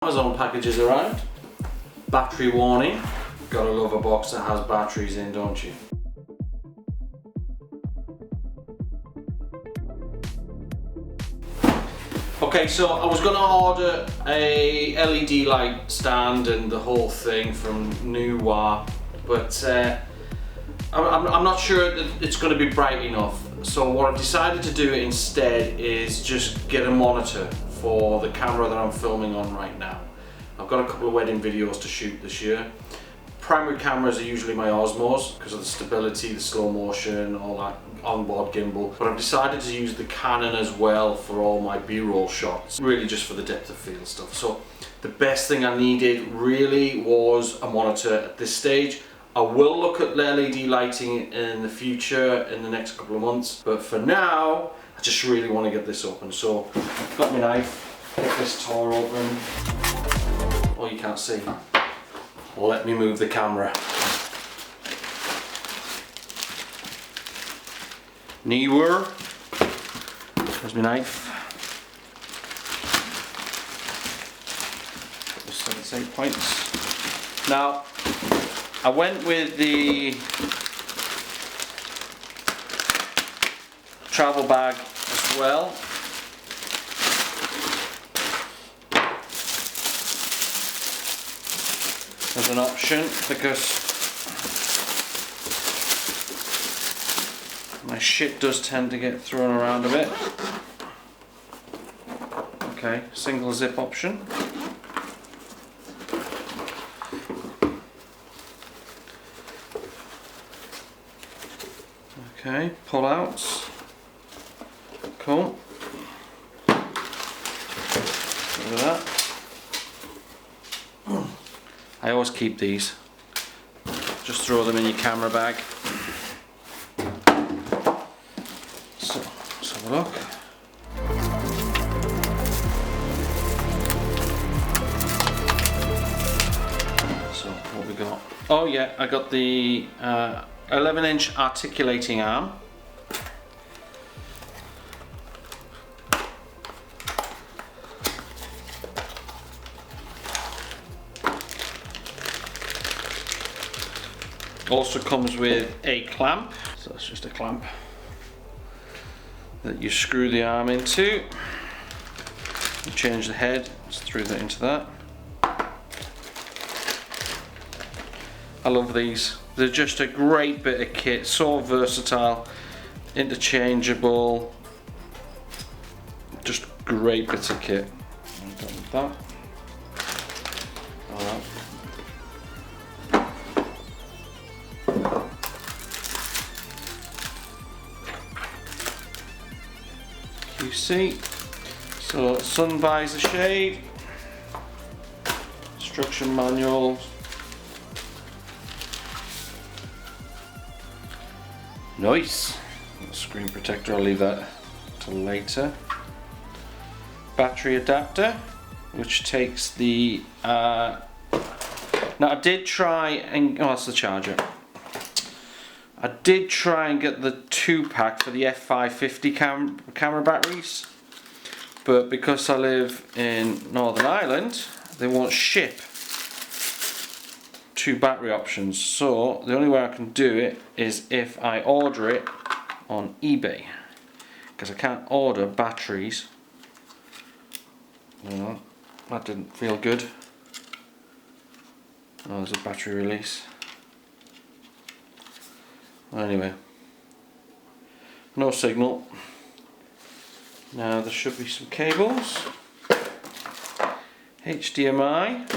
Amazon packages arrived. Battery warning. Gotta love a box that has batteries in, don't you? Okay, so I was gonna order a LED light stand and the whole thing from Neewer, but I'm not sure that it's gonna be bright enough. So what I've decided to do instead is just get a monitor for the camera that I'm filming on right now. I've got a couple of wedding videos to shoot this year. Primary cameras are usually my Osmos because of the stability, the slow motion, all that onboard gimbal. But I've decided to use the Canon as well for all my B-roll shots, really just for the depth of field stuff. So the best thing I needed really was a monitor at this stage. I will look at LED lighting in the future, in the next couple of months, but for now, I just really want to get this open. So I've got my knife, get this tore open. Oh, you can't see. Let me move the camera. Neewer. There's my knife. Just 7-8 points. Now, I went with the travel bag as well. As an option, because my shit does tend to get thrown around a bit. Okay, single zip option. Okay, pull outs. Cool. Look at that. I always keep these. Just throw them in your camera bag. So, let's have a look. So, what we got? Oh yeah, I got the 11-inch articulating arm. Also comes with a clamp, so it's just a clamp that you screw the arm into. You change the head, just through that into that. I love these. They're just a great bit of kit, so versatile, interchangeable, just great bits of kit. I'm done with that. All right. QC. So sun visor shade, instruction manual. Nice. Screen protector, I'll leave that till later. Battery adapter, which takes the now I did try and that's the charger. I did try and get the 2-pack for the F550 camera batteries, but because I live in Northern Ireland, they won't ship 2 battery options. So the only way I can do it is if I order it on eBay, because I can't order batteries. No, that didn't feel good. Oh, there's a battery release. Anyway, no signal. Now there should be some cables. HDMI.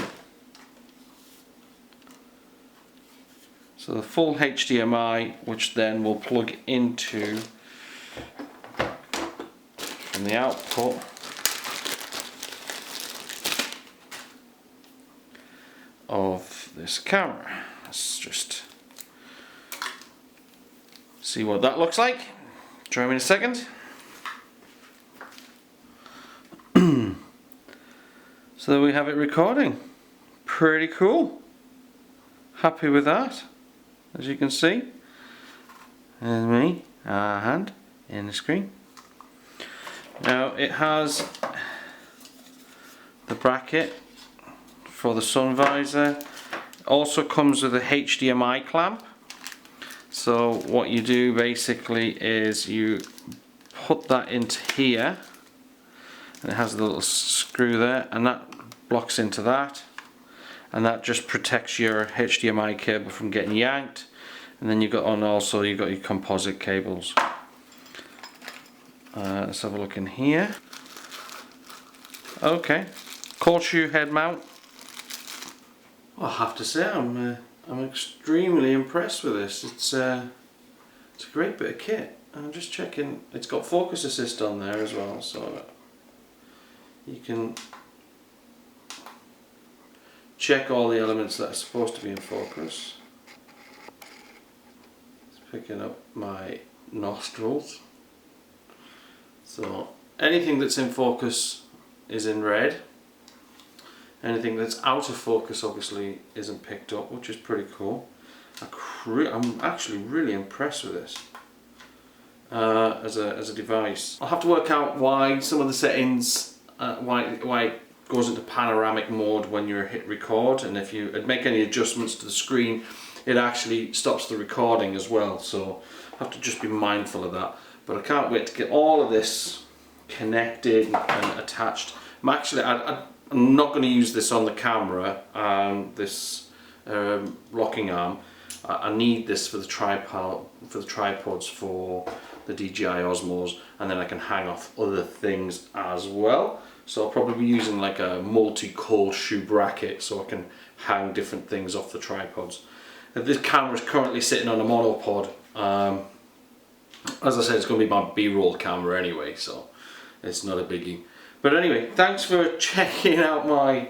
So the full HDMI, which then will plug into from the output of this camera. Let's just see what that looks like. Try me in a second. So there we have it recording. Pretty cool. Happy with that. As you can see. There's me, our hand in the screen. Now it has the bracket for the sun visor. Also comes with a HDMI clamp. So what you do basically is you put that into here, and it has a little screw there, and that blocks into that, and that just protects your HDMI cable from getting yanked. And then you've got you've got your composite cables. Let's have a look in here. Okay, horseshoe head mount. I have to say I'm extremely impressed with this. It's a great bit of kit. I'm just checking. It's got focus assist on there as well, so you can check all the elements that are supposed to be in focus. It's picking up my nostrils. So anything that's in focus is in red. Anything that's out of focus obviously isn't picked up, which is pretty cool. I'm actually really impressed with this as a device. I'll have to work out why some of the settings, why it goes into panoramic mode when you hit record, and if you make any adjustments to the screen, it actually stops the recording as well. So I have to just be mindful of that. But I can't wait to get all of this connected and attached. I'm not going to use this on the camera, this locking arm. I need this for the tripods for the DJI Osmos, and then I can hang off other things as well. So I'll probably be using like a multi-coil shoe bracket so I can hang different things off the tripods. This camera is currently sitting on a monopod. As I said, it's going to be my B-roll camera anyway, so it's not a biggie. But anyway, thanks for checking out my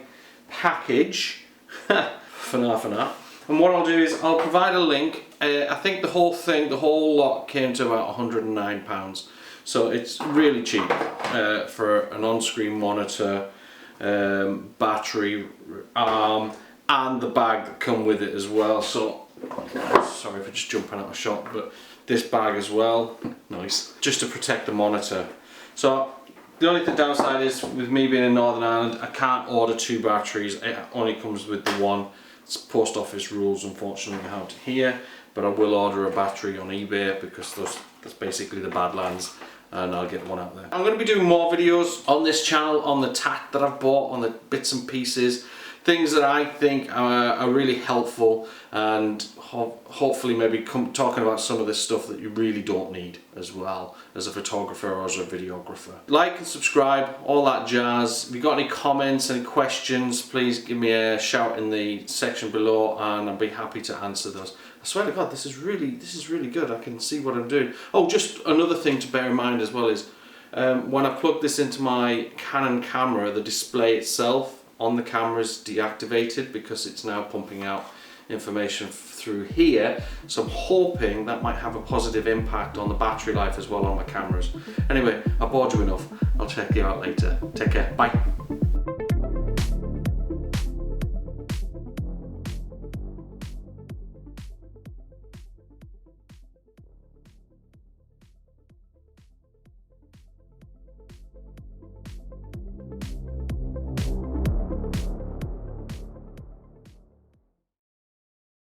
package for now. And what I'll do is I'll provide a link. I think the whole lot came to about £109. So it's really cheap for an on-screen monitor, battery, arm, and the bag that come with it as well. So, sorry for just jumping out of shot, but this bag as well, nice, just to protect the monitor. So the only downside is, with me being in Northern Ireland, I can't order 2 batteries. It only comes with the one. It's post office rules, unfortunately, out here. But I will order a battery on eBay because that's basically the Badlands, and I'll get one out there. I'm going to be doing more videos on this channel on the tack that I've bought, on the bits and pieces, things that I think are really helpful, and hopefully maybe talking about some of this stuff that you really don't need as well as a photographer or as a videographer. Like and subscribe, all that jazz. If you've got any comments, any questions, please give me a shout in the section below, and I'll be happy to answer those. I swear to God, this is really good. I can see what I'm doing. Oh, just another thing to bear in mind as well is when I plug this into my Canon camera, the display itself on the camera is deactivated because it's now pumping out information through here. So I'm hoping that might have a positive impact on the battery life as well on my cameras. Anyway, I bored you enough. I'll check you out later. Take care. Bye.